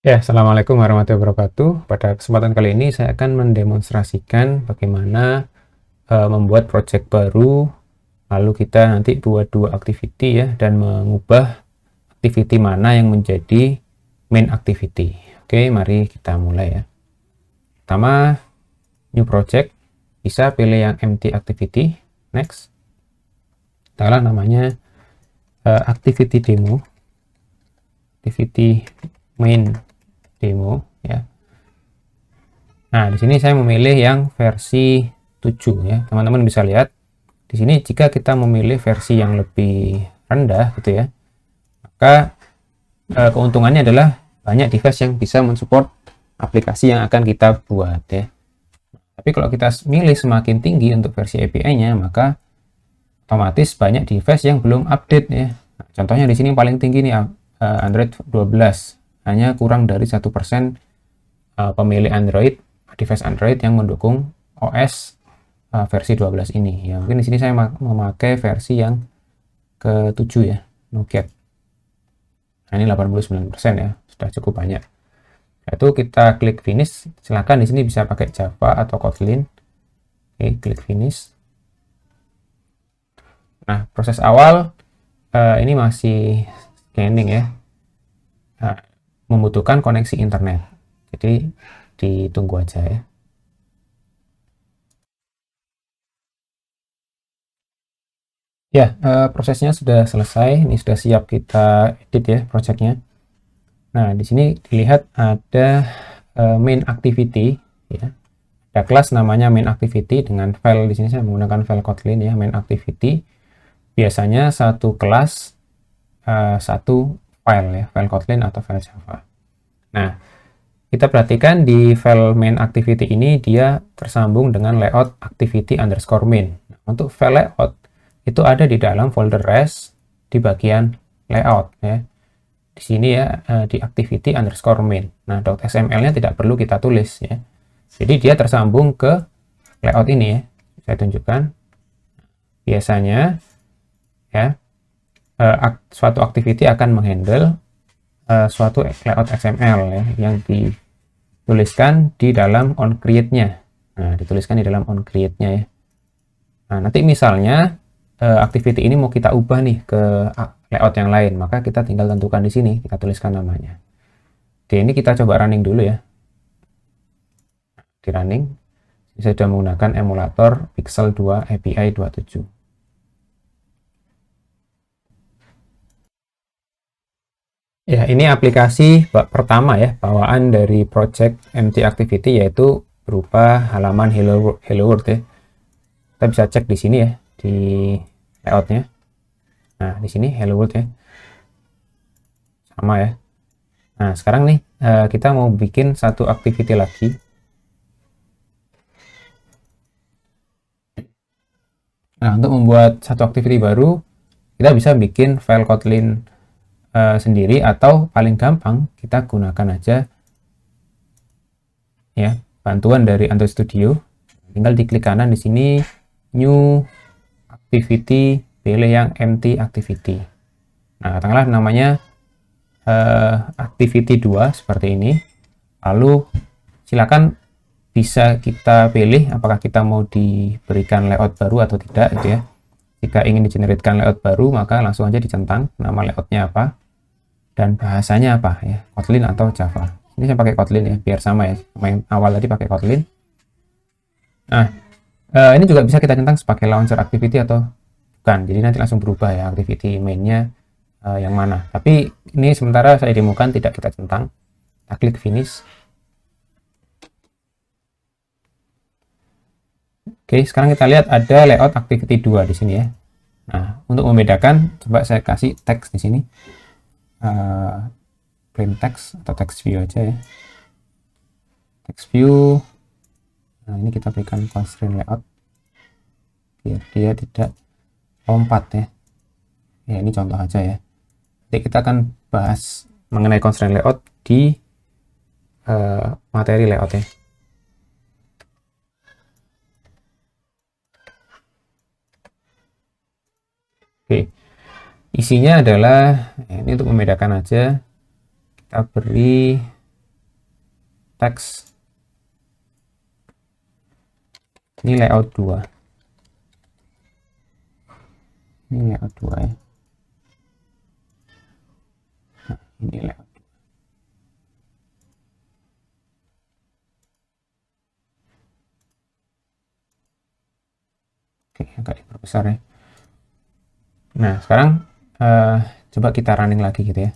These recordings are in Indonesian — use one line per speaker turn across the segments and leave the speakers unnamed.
Ya, Assalamualaikum warahmatullahi wabarakatuh. Pada kesempatan kali ini saya akan mendemonstrasikan bagaimana membuat project baru, lalu kita nanti buat dua activity ya, dan mengubah activity mana yang menjadi main activity. Oke, mari kita mulai ya. Pertama, new project, bisa pilih yang empty activity, next. Kita namanya activity demo, activity main demo ya. Nah, di sini saya memilih yang versi 7 ya. Teman-teman bisa lihat di sini jika kita memilih versi yang lebih rendah gitu ya, maka keuntungannya adalah banyak device yang bisa mensupport aplikasi yang akan kita buat ya. Tapi kalau kita milih semakin tinggi untuk versi API-nya, maka otomatis banyak device yang belum update ya. Nah, contohnya di sini paling tinggi nih Android 12, hanya kurang dari 1% pemilih Android, device Android yang mendukung OS versi 12 ini. Ya, mungkin di sini saya memakai versi yang ke-7 ya, Nougat. Nah, ini 89% ya, sudah cukup banyak. Itu kita klik finish. Silakan di sini bisa pakai Java atau Kotlin. Oke, klik finish. Nah, proses awal ini masih scanning ya. Nah, membutuhkan koneksi internet. Jadi ditunggu aja ya. Ya, prosesnya sudah selesai. Ini sudah siap kita edit ya projectnya. Nah, di sini dilihat ada main activity ya. Ada kelas namanya main activity dengan file di sini saya menggunakan file Kotlin ya, main activity. Biasanya satu kelas satu file ya, file Kotlin atau file Java. Nah, kita perhatikan di file main activity ini dia tersambung dengan layout activity underscore main. Nah, untuk file layout itu ada di dalam folder res di bagian layout ya. Di sini ya di activity underscore main. Nah, .xml-nya tidak perlu kita tulis ya. Jadi dia tersambung ke layout ini ya. Saya tunjukkan. Biasanya ya suatu activity akan menghandle suatu layout XML ya yang dituliskan di dalam onCreate-nya. Nah, dituliskan di dalam onCreate-nya ya. Nah, nanti misalnya activity ini mau kita ubah nih ke layout yang lain, maka kita tinggal tentukan di sini, kita tuliskan namanya. Oke, ini kita coba running dulu ya. Di running, saya sudah menggunakan emulator Pixel 2 API 27. Ya, ini aplikasi pertama ya, bawaan dari project MT Activity, yaitu berupa halaman Hello World ya. Kita bisa cek di sini ya, di layoutnya. Nah, di sini Hello World ya. Sama ya. Nah, sekarang nih kita mau bikin satu activity lagi. Nah, untuk membuat satu activity baru, kita bisa bikin file Kotlin sendiri, atau paling gampang kita gunakan aja ya bantuan dari Android Studio. Tinggal diklik kanan di sini new activity, pilih yang empty activity. Nah, katakanlah namanya activity 2 seperti ini. Lalu silakan bisa kita pilih apakah kita mau diberikan layout baru atau tidak gitu ya. Jika ingin digeneritkan layout baru, maka langsung aja dicentang nama layoutnya apa dan bahasanya apa ya, Kotlin atau Java. Ini saya pakai Kotlin ya, biar sama ya, sama yang awal tadi pakai Kotlin. Nah, ini juga bisa kita centang sebagai launcher activity atau bukan, jadi nanti langsung berubah ya activity mainnya yang mana. Tapi ini sementara saya demokan, tidak kita centang. Kita klik finish. Oke, sekarang kita lihat ada layout activity 2 di sini ya. Nah, untuk membedakan, coba saya kasih teks di sini. Plain text atau text view aja ya. Text view. Nah, ini kita berikan constraint layout biar dia tidak lompat ya. Ya, ini contoh aja ya. Jadi kita akan bahas mengenai constraint layout di materi layout ya. Oke, isinya adalah ini untuk membedakan aja, kita beri text. Ini layout 2. Ini layout 2 ya. Nah, ini layout 2. Oke, agak diperbesar ya. Nah, sekarang coba kita running lagi gitu ya.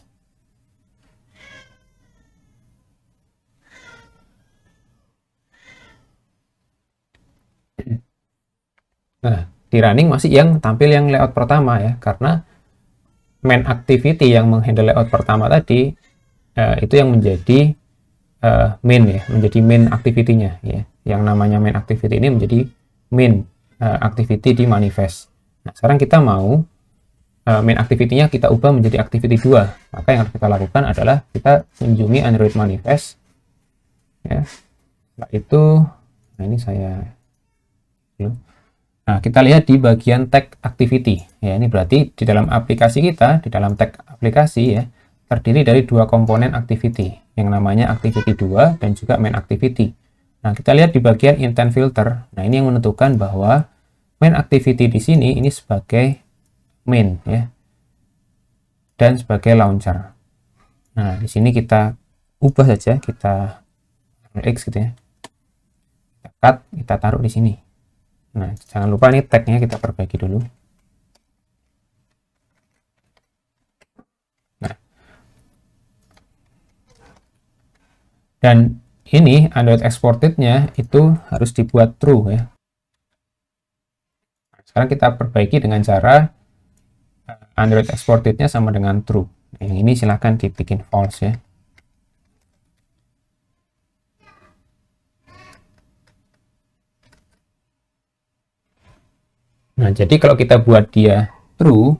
Nah, di running masih yang tampil yang layout pertama ya, karena main activity yang menghandle layout pertama tadi itu yang menjadi main ya, menjadi main activity-nya ya. Yang namanya main activity ini menjadi main activity di manifest. Nah, sekarang kita mau main activity-nya kita ubah menjadi activity 2. Maka yang harus kita lakukan adalah kita kunjungi Android manifest ya. Setelah itu, nah ini saya Nah, kita lihat di bagian tag activity. Ya, ini berarti di dalam aplikasi kita, di dalam tag aplikasi ya, terdiri dari dua komponen activity, yang namanya activity 2 dan juga main activity. Nah, kita lihat di bagian intent filter. Nah, ini yang menentukan bahwa main activity di sini ini sebagai main ya, dan sebagai launcher. Nah, di sini kita ubah saja, kita X gitu ya. Kita cut, kita taruh di sini. Nah, jangan lupa nih tagnya kita perbaiki dulu. Nah, dan ini Android exported-nya itu harus dibuat true ya. Sekarang kita perbaiki dengan cara Android exported-nya sama dengan true. Nah, yang ini silahkan dibikin false ya. Nah, jadi kalau kita buat dia true,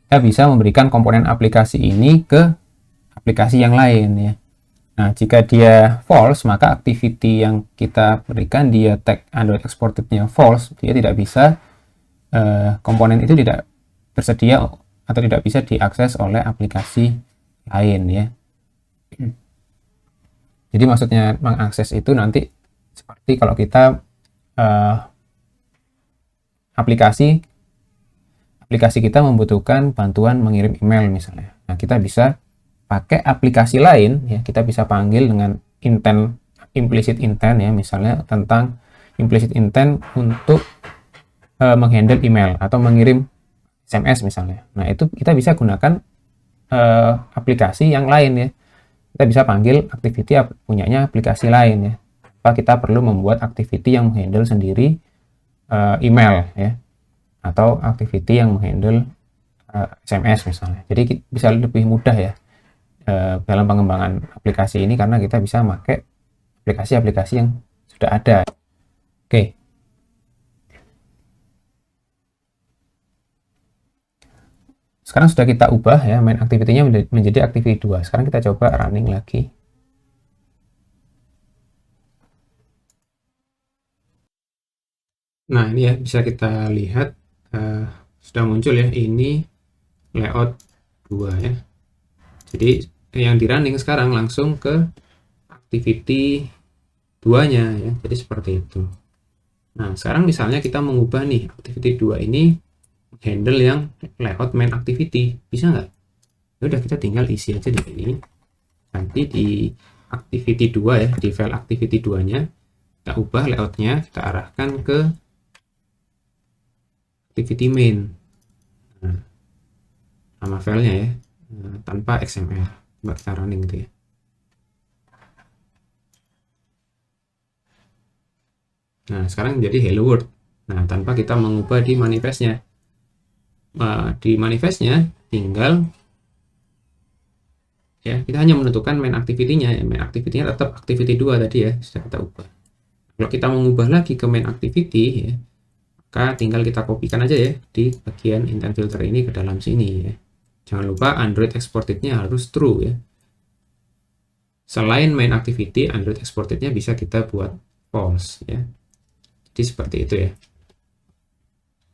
kita bisa memberikan komponen aplikasi ini ke aplikasi yang lain ya. Nah, jika dia false, maka activity yang kita berikan dia tag Android exported-nya false, dia tidak bisa, komponen itu tidak bersedia atau tidak bisa diakses oleh aplikasi lain ya. Jadi maksudnya mengakses itu nanti seperti kalau kita aplikasi kita membutuhkan bantuan mengirim email misalnya. Nah, kita bisa pakai aplikasi lain ya, kita bisa panggil dengan intent, implicit intent ya, misalnya tentang implicit intent untuk menghandle email atau mengirim SMS misalnya. Nah, itu kita bisa gunakan aplikasi yang lain ya. Kita bisa panggil activity punyanya aplikasi lain ya. Tanpa kita perlu membuat activity yang menghandle sendiri email ya, atau activity yang menghandle SMS misalnya. Jadi bisa lebih mudah ya dalam pengembangan aplikasi ini karena kita bisa pakai aplikasi-aplikasi yang sudah ada. Oke. Sekarang sudah kita ubah ya main activity-nya menjadi activity 2. Sekarang kita coba running lagi. Nah, ini ya bisa kita lihat sudah muncul ya, ini layout 2 ya. Jadi yang di running sekarang langsung ke activity 2-nya ya. Jadi seperti itu. Nah, sekarang misalnya kita mengubah nih activity 2 ini handle yang layout main activity, bisa nggak? Ya udah, kita tinggal isi aja di sini. Nanti di activity 2 ya, di file activity 2-nya kita ubah layoutnya, kita arahkan ke activity main. Nah, nama filenya ya, tanpa XML. Coba kita running gitu ya. Nah, sekarang menjadi hello world. Nah, tanpa kita mengubah di manifestnya. Di manifestnya tinggal ya, kita hanya menentukan main activity-nya ya. Main activity-nya tetap activity 2 tadi ya, sudah kita ubah. Kalau kita mengubah lagi ke main activity ya, maka tinggal kita kopikan aja ya di bagian intent filter ini ke dalam sini ya. Jangan lupa Android exported-nya harus true ya. Selain main activity, Android exported-nya bisa kita buat false ya. Jadi seperti itu ya.